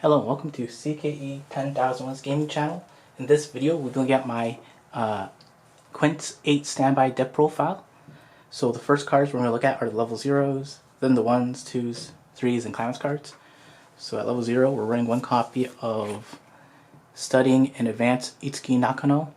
Hello and welcome to CKE 10,001's gaming channel. In this video we're looking at my Quints 8 standby deck profile. So the first cards we're going to look at are the level 0s, then the 1s, 2s, 3s, and climax cards. So at level 0 we're running one copy of Studying in Advanced Itsuki Nakano.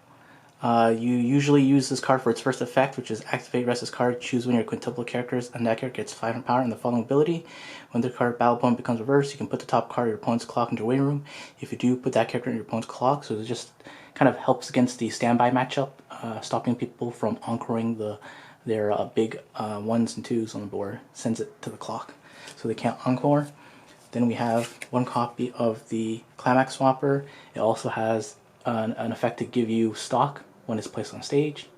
You usually use this card for its first effect, which is activate rest this card, choose one of your quintuple characters, and that character gets 500 power. And the following ability: when the card battle opponent becomes reversed, you can put the top card of your opponent's clock into your waiting room. If you do, put that character in your opponent's clock. So it just kind of helps against the standby matchup, stopping people from encoring their big 1s and 2s on the board. Sends it to the clock, so they can't encore. Then we have one copy of the Climax Swapper. It also has an effect to give you stock when it's placed on stage.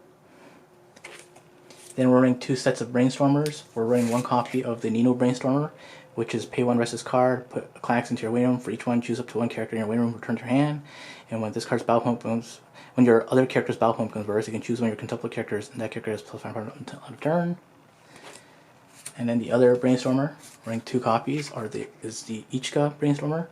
Then we're running two sets of Brainstormers. We're running one copy of the Nino Brainstormer, which is pay one, rest this card, put a Climax into your waiting room. For each one, choose up to one character in your waiting room, return to your hand. And when this card's battle point becomes, when your other character's battle point becomes reversed, you can choose one of your quintuple characters, and that character has plus 5 power until end of turn. And then the other Brainstormer, running two copies, is the Ichika Brainstormer.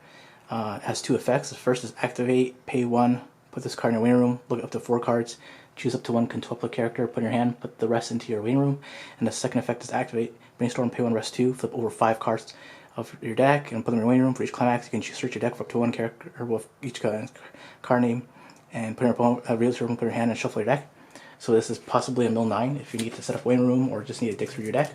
It has two effects. The first is activate, pay one, put this card in your waiting room, look up to 4 cards, choose up to one quintuple character, put in your hand, put the rest into your waiting room. And the second effect is activate, brainstorm, pay 1, rest 2, flip over 5 cards of your deck and put them in your waiting room. For each climax, you can search your deck for up to one character with each card name and put in your put your hand and shuffle your deck. So this is possibly a mill 9 if you need to set up waiting room or just need to dig through your deck.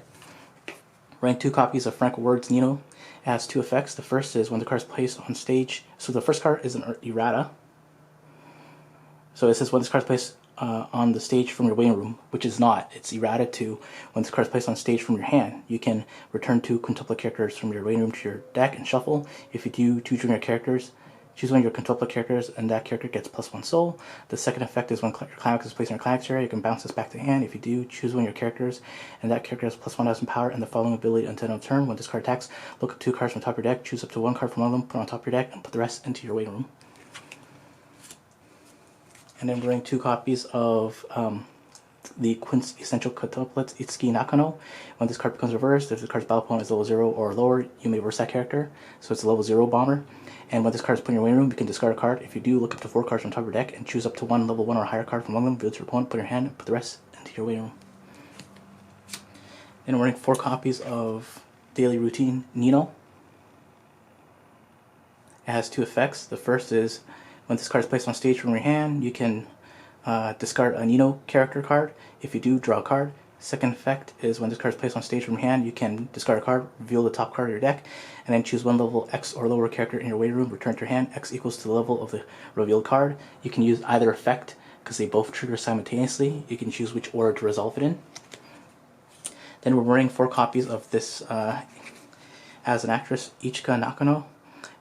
Running two copies of Quints Nino. It has two effects. The first is when the card is placed on stage. So the first card is an errata. So it says when this card is placed on the stage from your waiting room, which is not. It's errata to when this card is placed on stage from your hand. You can return 2 quintuple characters from your waiting room to your deck and shuffle. If you do, choose one of your characters. Choose one of your quintuple characters, and that character gets plus 1 soul. The second effect is when your climax is placed in your climax area, you can bounce this back to hand. If you do, choose one of your characters, and that character has plus 1,000 power. And the following ability until end of turn: when this card attacks, look up 2 cards from the top of your deck, choose up to 1 card from one of them, put it on top of your deck, and put the rest into your waiting room. And then we're running two copies of the Quints Essential Quintuplets Itsuki Nakano. When this card becomes reversed, if the card's battle opponent is level 0 or lower, you may reverse that character. So it's a level 0 bomber. And when this card is put in your waiting room, you can discard a card. If you do, look up to 4 cards from top of your deck and choose up to one level 1 or higher card from one of them, reveal to your opponent, put your hand, and put the rest into your waiting room. Then we're running 4 copies of Daily Routine Nino. It has two effects. The first is when this card is placed on stage from your hand, you can discard a Nino character card. If you do, draw a card. Second effect is when this card is placed on stage from your hand, you can discard a card, reveal the top card of your deck, and then choose one level X or lower character in your waiting room, return to your hand. X equals to the level of the revealed card. You can use either effect because they both trigger simultaneously. You can choose which order to resolve it in. Then we're running 4 copies of this as an actress, Ichika Nakano.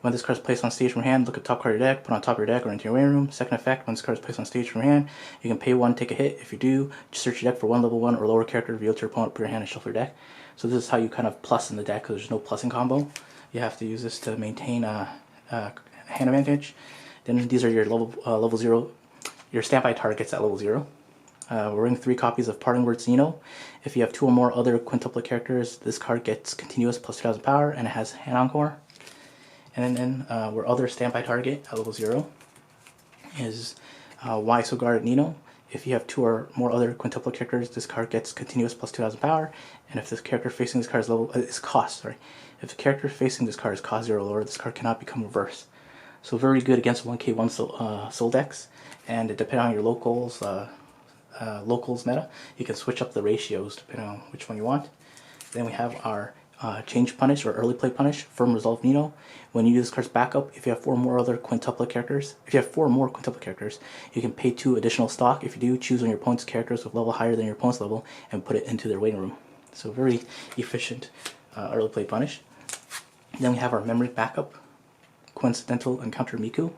When this card is placed on stage from your hand, look at the top card of your deck, put it on top of your deck or into your waiting room. Second effect, when this card is placed on stage from your hand, you can pay 1, take a hit. If you do, just search your deck for one level 1 or lower character, reveal to your opponent, put your hand and shuffle your deck. So this is how you kind of plus in the deck because there's no plussing combo. You have to use this to maintain a hand advantage. Then these are your level 0, your standby targets at level 0. We're running 3 copies of Parting Words Nino. If you have 2 or more other quintuplet characters, this card gets continuous plus 2,000 power and it has hand encore. And then our other standby target at level 0 is Weiss Schwarz Nino. If you have 2 or more other quintuple characters, this card gets continuous plus 2,000 power. And if this character facing this card is cost, if the character facing this card is cost 0 or lower, this card cannot become reversed. So very good against 1k1 soul decks. And depending on your locals meta, you can switch up the ratios depending on which one you want. Then we have our change punish or early play punish, firm resolve Nino. When you use this card's backup, if you have 4 more quintuplet characters, you can pay 2 additional stock. If you do, choose one of your opponent's characters with level higher than your opponent's level and put it into their waiting room. So very efficient early play punish. Then we have our memory backup, Coincidental Encounter Miku.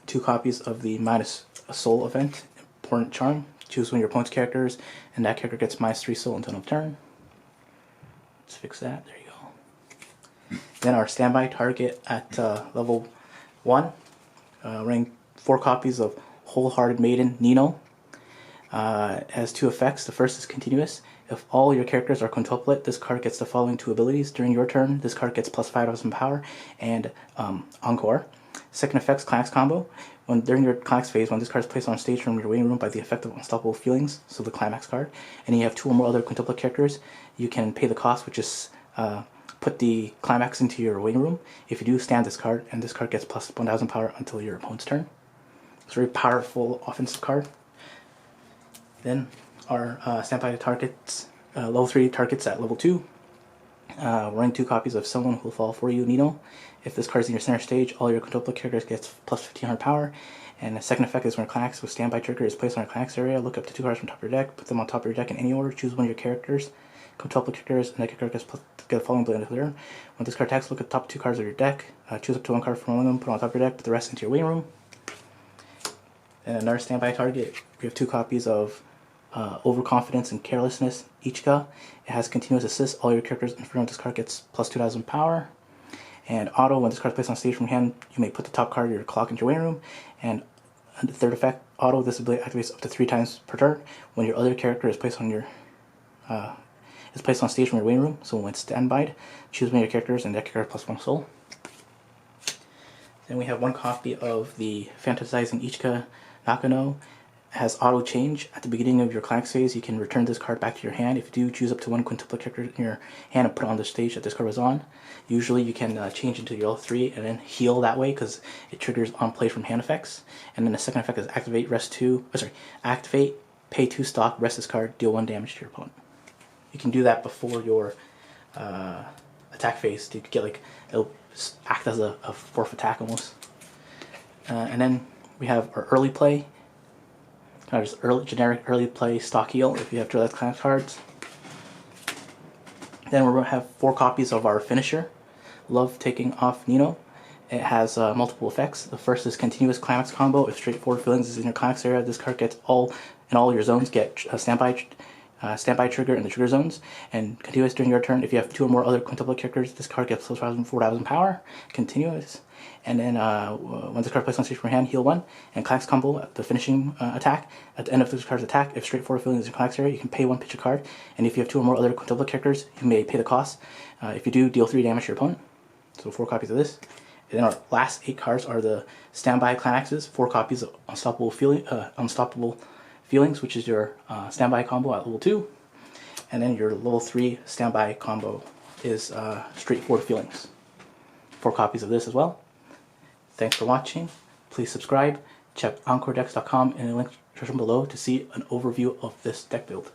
2 copies of the minus a soul event, Important Charm. Choose one of your opponent's characters, and that character gets minus 3 soul until end of turn. Let's fix that. There you go. Then our standby target at level 1, running 4 copies of Wholehearted Maiden Nino. It has 2 effects. The first is continuous. If all your characters are quintuplet, this card gets the following 2 abilities. During your turn, this card gets plus 5,000 power and Encore. Second effect's Climax combo. During your Climax phase, when this card is placed on stage from your waiting room by the effect of Unstoppable Feelings, so the Climax card, and you have 2 or more other quintuplet characters, you can pay the cost, which is put the Climax into your waiting room. If you do, stand this card, and this card gets plus 1,000 power until your opponent's turn. It's a very powerful offensive card. Then our standby targets, level 3 targets at level 2. Running 2 copies of Someone Who Will Fall For You, Nino. If this card is in your center stage, all your quintuplet characters gets plus 1,500 power. And the second effect is when Climax with standby trigger is placed on a Climax area, look up to 2 cards from top of your deck, put them on top of your deck in any order, choose one of your characters, quintuplet characters, and that card gets get a following ability into turn. When this card attacks, look at the top 2 cards of your deck, choose up to 1 card from one of them, put it on top of your deck, put the rest into your waiting room. And another standby target, we have 2 copies of Overconfidence and Carelessness, Ichika. It has continuous assist. All your characters in front of this card gets plus 2,000 power. And Auto, when this card is placed on stage from your hand, you may put the top card of your clock into your waiting room. And the third effect, Auto, this ability activates up to 3 times per turn when your other character is placed on your stage from your waiting room. So when it's standby, choose one of your characters and deck your card plus 1 soul. Then we have 1 copy of the Fantasizing Ichika Nakano. Has auto change. At the beginning of your Climax phase, you can return this card back to your hand. If you do, choose up to 1 quintuplet character in your hand and put it on the stage that this card was on. Usually you can change into your L3 and then heal that way because it triggers on play from hand effects. And then the second effect is activate, activate, pay 2 stock, rest this card, deal 1 damage to your opponent. You can do that before your attack phase to get it'll act as a 4th attack almost. And then we have our early play. Just generic early play stock heal if you have draw Climax cards. Then we're going to have 4 copies of our finisher, Love Taking Off Nino. It has multiple effects. The first is continuous Climax combo. If Straightforward Feelings is in your Climax area, this card gets all your zones get a standby trigger in the trigger zones, and continuous during your turn. If you have 2 or more other quintuplet characters, this card gets 4,000 power. Continuous. And then when this card is placed on stage from your hand, heal 1. And Climax combo, the finishing attack. At the end of this card's attack, if Straightforward Feeling is in Climax area, you can pay 1 picture card. And if you have 2 or more other quintuplet characters, you may pay the cost. If you do, deal 3 damage to your opponent. So 4 copies of this. And then our last 8 cards are the standby Climaxes. 4 copies of Unstoppable Feelings, which is your standby combo at level 2. And then your level 3 standby combo is Straightforward Feelings. 4 copies of this as well. Thanks for watching. Please subscribe. Check EncoreDecks.com in the link description below to see an overview of this deck build.